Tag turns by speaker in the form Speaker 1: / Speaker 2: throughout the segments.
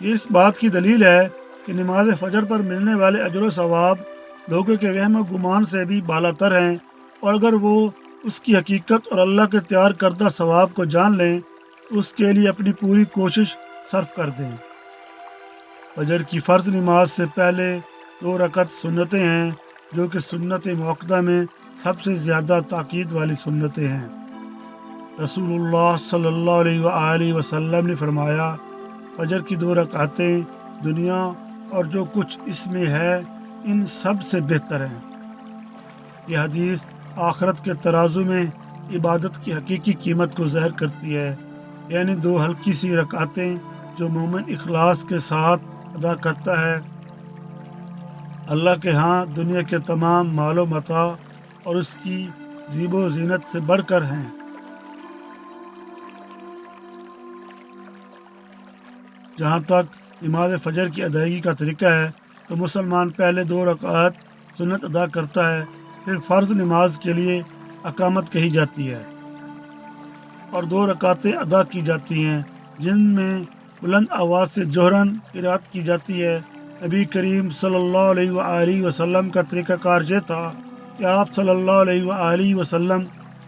Speaker 1: یہ اس بات کی دلیل ہے کہ نماز فجر پر ملنے والے اجر و ثواب لوگوں کے وہم و گمان سے بھی بالا تر ہیں، اور اگر وہ اس کی حقیقت اور اللہ کے تیار کردہ ثواب کو جان لیں تو اس کے لیے اپنی پوری کوشش صرف کر دیں۔ فجر کی فرض نماز سے پہلے 2 رکعت سنتیں ہیں، جو کہ سنت موقدہ میں سب سے زیادہ تاکید والی سنتیں ہیں۔ رسول اللہ صلی اللہ علیہ وآلہ وسلم نے فرمایا، فجر کی 2 رکعتیں دنیا اور جو کچھ اس میں ہے ان سب سے بہتر ہیں۔ یہ حدیث آخرت کے ترازو میں عبادت کی حقیقی قیمت کو ظاہر کرتی ہے، یعنی 2 ہلکی سی رکعتیں جو مومن اخلاص کے ساتھ ادا کرتا ہے، اللہ کے ہاں دنیا کے تمام مال و متاع اور اس کی زیب و زینت سے بڑھ کر ہیں۔ جہاں تک نماز فجر کی ادائیگی کا طریقہ ہے تو مسلمان پہلے 2 رکعت سنت ادا کرتا ہے، پھر فرض نماز کے لیے اقامت کہی جاتی ہے اور 2 رکعتیں ادا کی جاتی ہیں جن میں بلند آواز سے جوہراً قرات کی جاتی ہے۔ نبی کریم صلی اللہ علیہ وآلہ وسلم کا طریقہ کار یہ تھا کہ آپ صلی اللہ علیہ وآلہ وسلم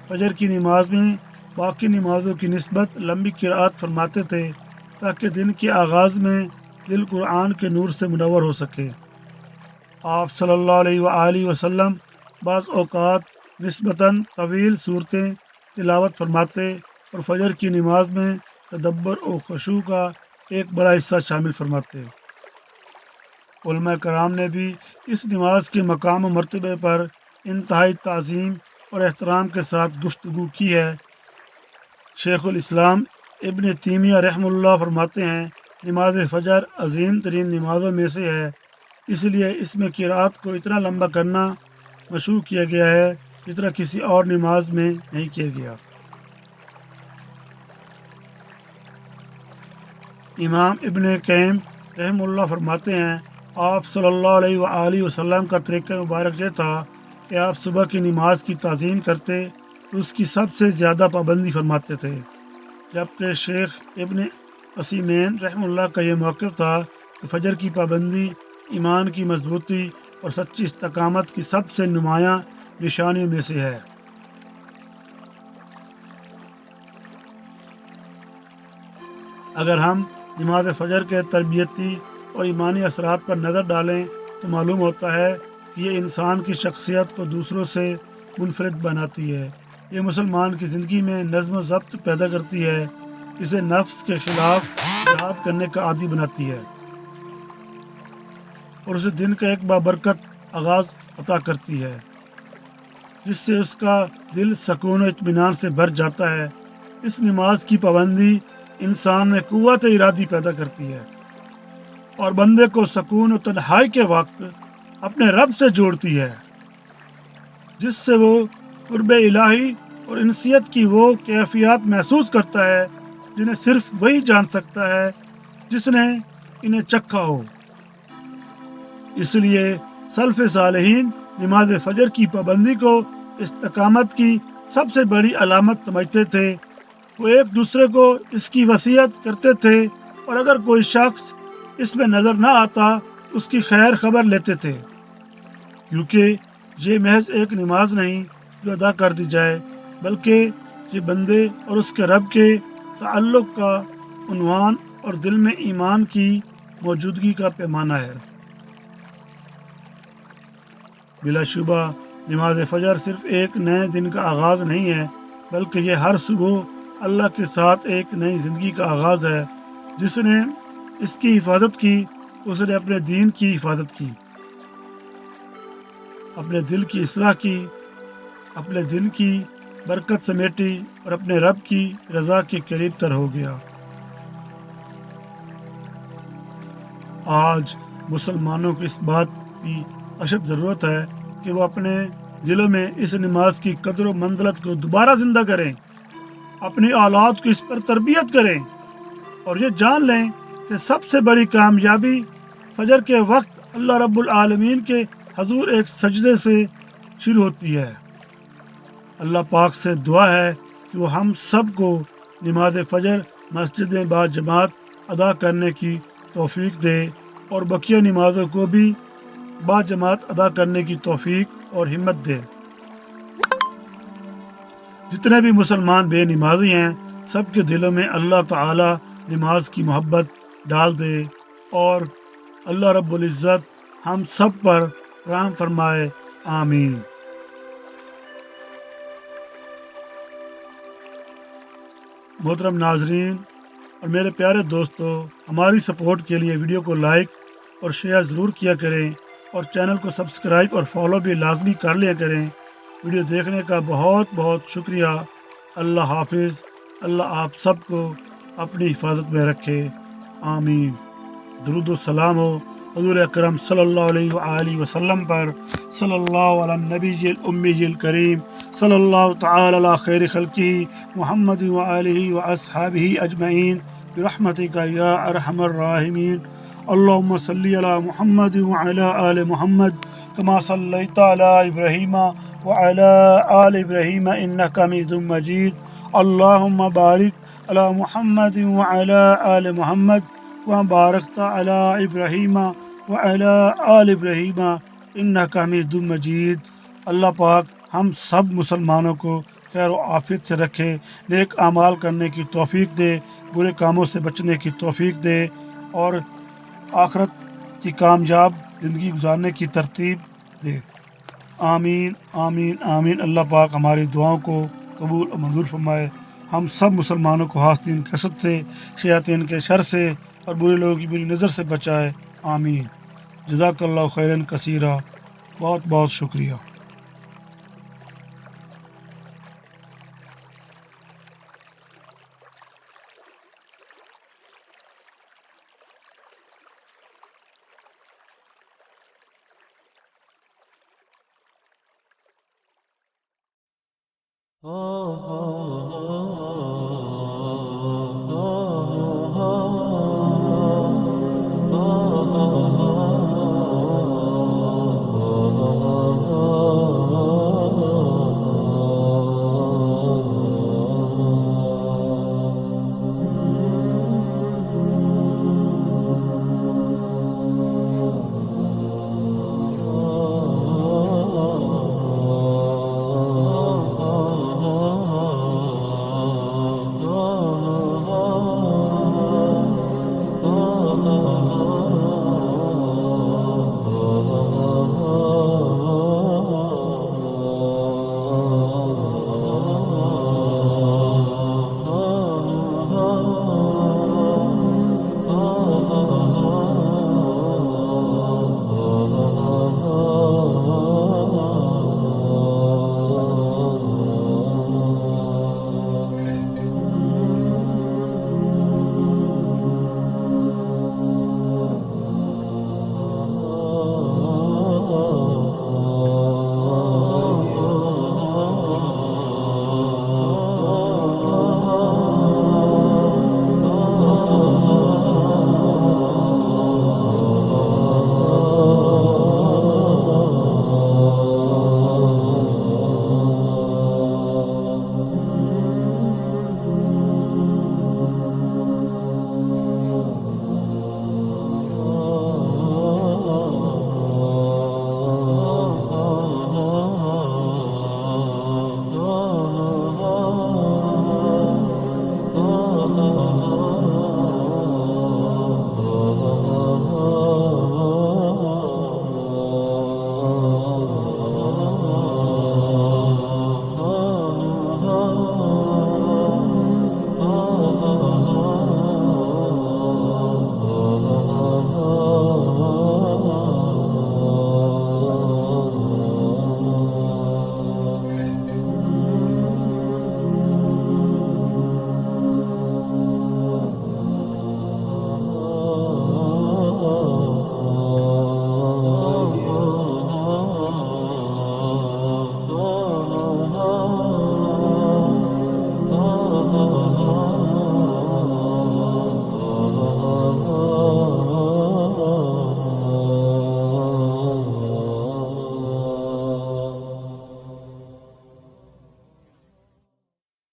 Speaker 1: فجر کی نماز میں باقی نمازوں کی نسبت لمبی قرات فرماتے تھے تاکہ دن کے آغاز میں دل قرآن کے نور سے منور ہو سکے۔ آپ صلی اللہ علیہ وآلہ وسلم بعض اوقات نسبتاً طویل صورتیں تلاوت فرماتے اور فجر کی نماز میں تدبر و خشوع کا ایک بڑا حصہ شامل فرماتے۔ علماء کرام نے بھی اس نماز کے مقام و مرتبے پر انتہائی تعظیم اور احترام کے ساتھ گفتگو کی ہے۔ شیخ الاسلام ابن تیمیہ رحمہ اللہ فرماتے ہیں، نماز فجر عظیم ترین نمازوں میں سے ہے، اس لیے اس میں قرات کو اتنا لمبا کرنا مشروع کیا گیا ہے جتنا کسی اور نماز میں نہیں کیا گیا۔ امام ابن قیم رحمہ اللہ فرماتے ہیں، آپ صلی اللہ علیہ وآلہ وسلم کا طریقہ مبارک یہ تھا کہ آپ صبح کی نماز کی تعظیم کرتے تو اس کی سب سے زیادہ پابندی فرماتے تھے، جبکہ شیخ ابن عثیمین رحمہ اللہ کا یہ موقف تھا کہ فجر کی پابندی ایمان کی مضبوطی اور سچی استقامت کی سب سے نمایاں نشانیوں میں سے ہے۔ اگر ہم نماز فجر کے تربیتی اور ایمانی اثرات پر نظر ڈالیں تو معلوم ہوتا ہے کہ یہ انسان کی شخصیت کو دوسروں سے منفرد بناتی ہے، یہ مسلمان کی زندگی میں نظم و ضبط پیدا کرتی ہے، اسے نفس کے خلاف جہاد کرنے کا عادی بناتی ہے اور اسے دن کا ایک بابرکت آغاز عطا کرتی ہے جس سے اس کا دل سکون و اطمینان سے بھر جاتا ہے۔ اس نماز کی پابندی انسان میں قوت ارادی پیدا کرتی ہے اور بندے کو سکون و تنہائی کے وقت اپنے رب سے جوڑتی ہے، جس سے وہ قرب الہی اور انسیت کی وہ کیفیات محسوس کرتا ہے جنہیں صرف وہی جان سکتا ہے جس نے انہیں چکھا ہو۔ اس لیے سلف صالحین نماز فجر کی پابندی کو استقامت کی سب سے بڑی علامت سمجھتے تھے۔ وہ ایک دوسرے کو اس کی وصیت کرتے تھے اور اگر کوئی شخص اس میں نظر نہ آتا اس کی خیر خبر لیتے تھے، کیونکہ یہ محض ایک نماز نہیں جو ادا کر دی جائے، بلکہ یہ بندے اور اس کے رب کے تعلق کا عنوان اور دل میں ایمان کی موجودگی کا پیمانہ ہے۔ بلا شبہ نماز فجر صرف ایک نئے دن کا آغاز نہیں ہے، بلکہ یہ ہر صبح اللہ کے ساتھ ایک نئی زندگی کا آغاز ہے۔ جس نے اس کی حفاظت کی اس نے اپنے دین کی حفاظت کی، اپنے دل کی اصلاح کی، اپنے دن کی برکت سمیٹی اور اپنے رب کی رضا کے قریب تر ہو گیا۔ آج مسلمانوں کو اس بات کی اشد ضرورت ہے کہ وہ اپنے دلوں میں اس نماز کی قدر و منزلت کو دوبارہ زندہ کریں، اپنی اولاد کو اس پر تربیت کریں اور یہ جان لیں کہ سب سے بڑی کامیابی فجر کے وقت اللہ رب العالمین کے حضور ایک سجدے سے شروع ہوتی ہے۔ اللہ پاک سے دعا ہے کہ وہ ہم سب کو نماز فجر مسجد با جماعت ادا کرنے کی توفیق دے اور بقیہ نمازوں کو بھی باجماعت ادا کرنے کی توفیق اور ہمت دے۔ جتنے بھی مسلمان بے نمازی ہیں سب کے دلوں میں اللہ تعالی نماز کی محبت ڈال دے اور اللہ رب العزت ہم سب پر رحم فرمائے، آمین۔ محترم ناظرین اور میرے پیارے دوستو، ہماری سپورٹ کے لیے ویڈیو کو لائک اور شیئر ضرور کیا کریں اور چینل کو سبسکرائب اور فالو بھی لازمی کر لیا کریں۔ ویڈیو دیکھنے کا بہت بہت شکریہ۔ اللہ حافظ۔ اللہ آپ سب کو اپنی حفاظت میں رکھے، آمین۔ درود و سلام ہو حضور اکرم صلی اللہ علیہ وآلہ وسلم پر، صلی اللہ علی النبی الامی الکریم، صلی اللہ تعالی علی خیر خلقہ محمد وآلہ واصحابہ اجمعین برحمتک یا ارحم الراحمین۔ اللہم صلی علی محمد وعلی آل محمد کما صلیت علی ابراہیم وعلی آل ابراہیم انک حمید مجید۔ اللہم بارک علی محمد وعلی آل محمد وما بارکت علی ابراہیم وعلی آل ابراہیم انک حمید مجید۔ اللہ پاک ہم سب مسلمانوں کو خیر و عافیت سے رکھے، نیک اعمال کرنے کی توفیق دے، برے کاموں سے بچنے کی توفیق دے اور آخرت کی کامیاب زندگی گزارنے کی ترتیب دے، آمین آمین آمین۔ اللہ پاک ہماری دعاؤں کو قبول اور منظور فرمائے، ہم سب مسلمانوں کو حاسدین کے حسد سے، شیاطین کے شر سے اور برے لوگوں کی بری نظر سے بچائے، آمین۔ جزاک اللہ خیرا کثیرا، بہت بہت شکریہ۔
Speaker 2: oh, oh, oh.